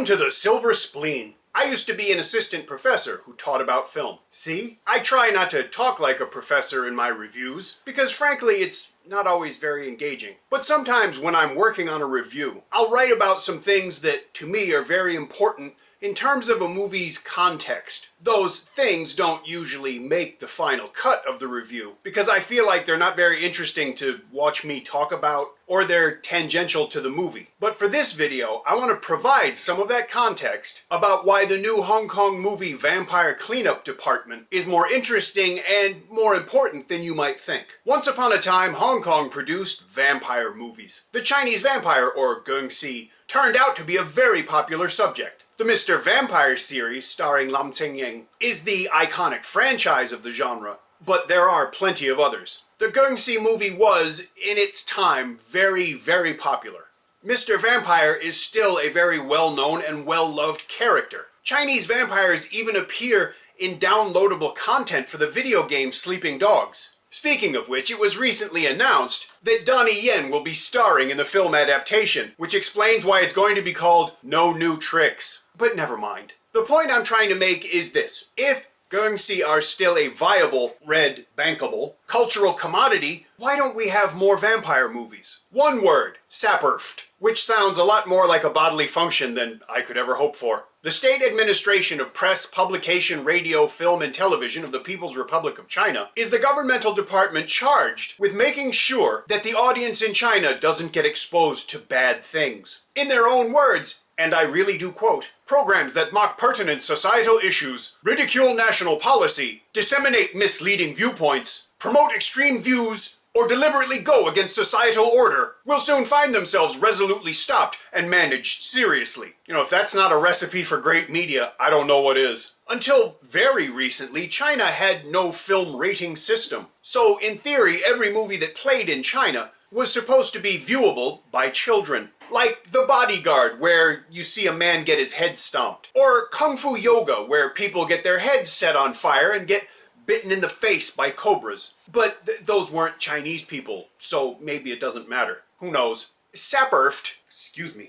Welcome to the Silver Spleen. I used to be an assistant professor who taught about film. See? I try not to talk like a professor in my reviews, because frankly it's not always very engaging. But sometimes when I'm working on a review, I'll write about some things that to me are very important in terms of a movie's context. Those things don't usually make the final cut of the review, because I feel like they're not very interesting to watch me talk about, or they're tangential to the movie. But for this video, I want to provide some of that context about why the new Hong Kong movie Vampire Cleanup Department is more interesting and more important than you might think. Once upon a time, Hong Kong produced vampire movies. The Chinese vampire, or gengxi, turned out to be a very popular subject. The Mr. Vampire series, starring Lam Tsing-ying, is the iconic franchise of the genre, but there are plenty of others. The gengxi movie was, in its time, very, very popular. Mr. Vampire is still a very well-known and well-loved character. Chinese vampires even appear in downloadable content for the video game Sleeping Dogs. Speaking of which, it was recently announced that Donnie Yen will be starring in the film adaptation, which explains why it's going to be called No New Tricks. But never mind. The point I'm trying to make is this. If gengxi are still a viable, bankable, cultural commodity, why don't we have more vampire movies? One word, sapperft, which sounds a lot more like a bodily function than I could ever hope for. The State Administration of Press, Publication, Radio, Film, and Television of the People's Republic of China is the governmental department charged with making sure that the audience in China doesn't get exposed to bad things. In their own words, and I really do quote, programs that mock pertinent societal issues, ridicule national policy, disseminate misleading viewpoints, promote extreme views, or deliberately go against societal order will soon find themselves resolutely stopped and managed seriously. You know, if that's not a recipe for great media, I don't know what is. Until very recently, China had no film rating system. So in theory, every movie that played in China was supposed to be viewable by children. Like The Bodyguard, where you see a man get his head stomped. Or Kung Fu Yoga, where people get their heads set on fire and get bitten in the face by cobras. But those weren't Chinese people, so maybe it doesn't matter. Who knows? Sapperft,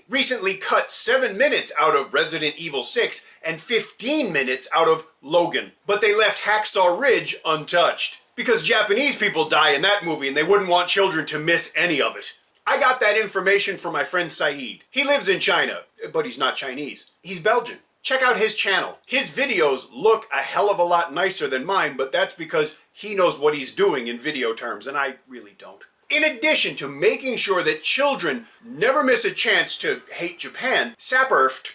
recently cut 7 minutes out of Resident Evil 6 and 15 minutes out of Logan. But they left Hacksaw Ridge untouched. Because Japanese people die in that movie and they wouldn't want children to miss any of it. I got that information from my friend Saeed. He lives in China, but he's not Chinese. He's Belgian. Check out his channel. His videos look a hell of a lot nicer than mine, but that's because he knows what he's doing in video terms, and I really don't. In addition to making sure that children never miss a chance to hate Japan, Sapperft,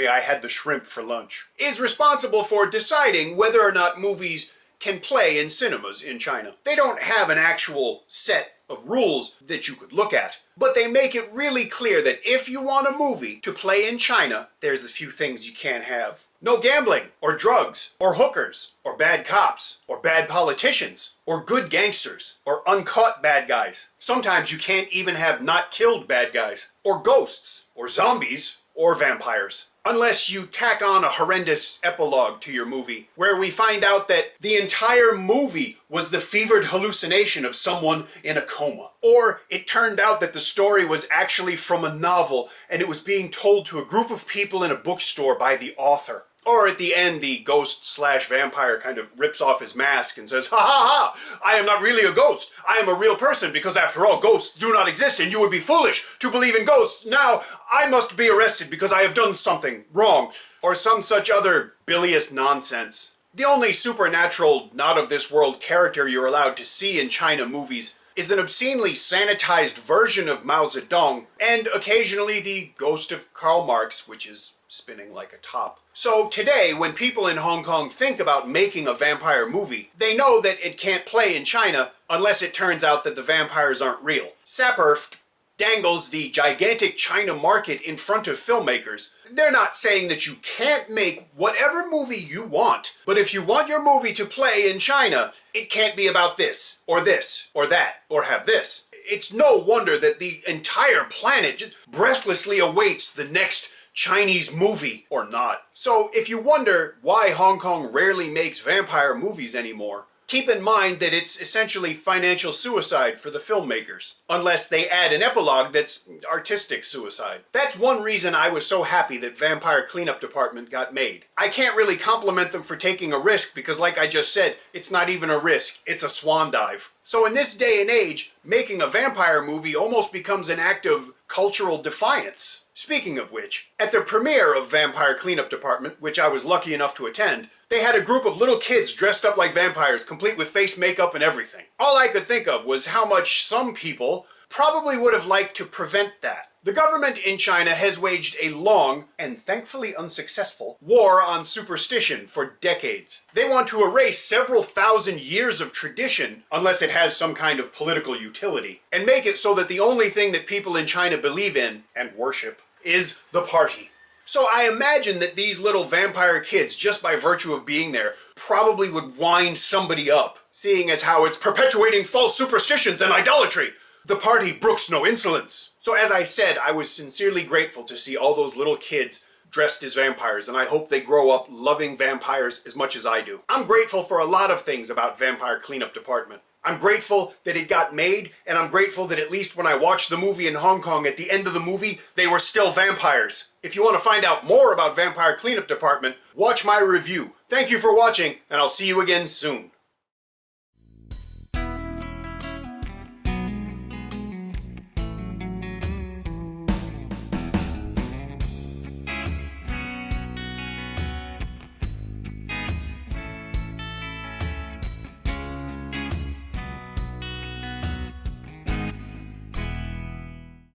I had the shrimp for lunch, is responsible for deciding whether or not movies can play in cinemas in China. They don't have an actual set of rules that you could look at, but they make it really clear that if you want a movie to play in China, there's a few things you can't have. No gambling, or drugs, or hookers, or bad cops, or bad politicians, or good gangsters, or uncaught bad guys. Sometimes you can't even have not killed bad guys, or ghosts, or zombies, or vampires. Unless you tack on a horrendous epilogue to your movie, where we find out that the entire movie was the fevered hallucination of someone in a coma. Or it turned out that the story was actually from a novel, and it was being told to a group of people in a bookstore by the author. Or at the end, the ghost/vampire kind of rips off his mask and says, "Ha ha ha! I am not really a ghost. I am a real person, because after all, ghosts do not exist, and you would be foolish to believe in ghosts. Now, I must be arrested because I have done something wrong." Or some such other bilious nonsense. The only supernatural, not-of-this-world character you're allowed to see in China movies is an obscenely sanitized version of Mao Zedong, and occasionally the ghost of Karl Marx, which is spinning like a top. So today, when people in Hong Kong think about making a vampire movie, they know that it can't play in China unless it turns out that the vampires aren't real. Sapperft dangles the gigantic China market in front of filmmakers. They're not saying that you can't make whatever movie you want, but if you want your movie to play in China, it can't be about this, or that, or have this. It's no wonder that the entire planet just breathlessly awaits the next Chinese movie, or not. So if you wonder why Hong Kong rarely makes vampire movies anymore, keep in mind that it's essentially financial suicide for the filmmakers, unless they add an epilogue that's artistic suicide. That's one reason I was so happy that Vampire Cleanup Department got made. I can't really compliment them for taking a risk because, like I just said, it's not even a risk, it's a swan dive. So in this day and age, making a vampire movie almost becomes an act of cultural defiance. Speaking of which, at the premiere of Vampire Cleanup Department, which I was lucky enough to attend, they had a group of little kids dressed up like vampires, complete with face makeup and everything. All I could think of was how much some people probably would have liked to prevent that. The government in China has waged a long, and thankfully unsuccessful, war on superstition for decades. They want to erase several thousand years of tradition, unless it has some kind of political utility, and make it so that the only thing that people in China believe in, and worship, is the party. So I imagine that these little vampire kids, just by virtue of being there, probably would wind somebody up, seeing as how it's perpetuating false superstitions and idolatry. The party brooks no insolence. So as I said, I was sincerely grateful to see all those little kids dressed as vampires, and I hope they grow up loving vampires as much as I do. I'm grateful for a lot of things about Vampire Cleanup Department. I'm grateful that it got made, and I'm grateful that at least when I watched the movie in Hong Kong, at the end of the movie, they were still vampires. If you want to find out more about Vampire Cleanup Department, watch my review. Thank you for watching, and I'll see you again soon.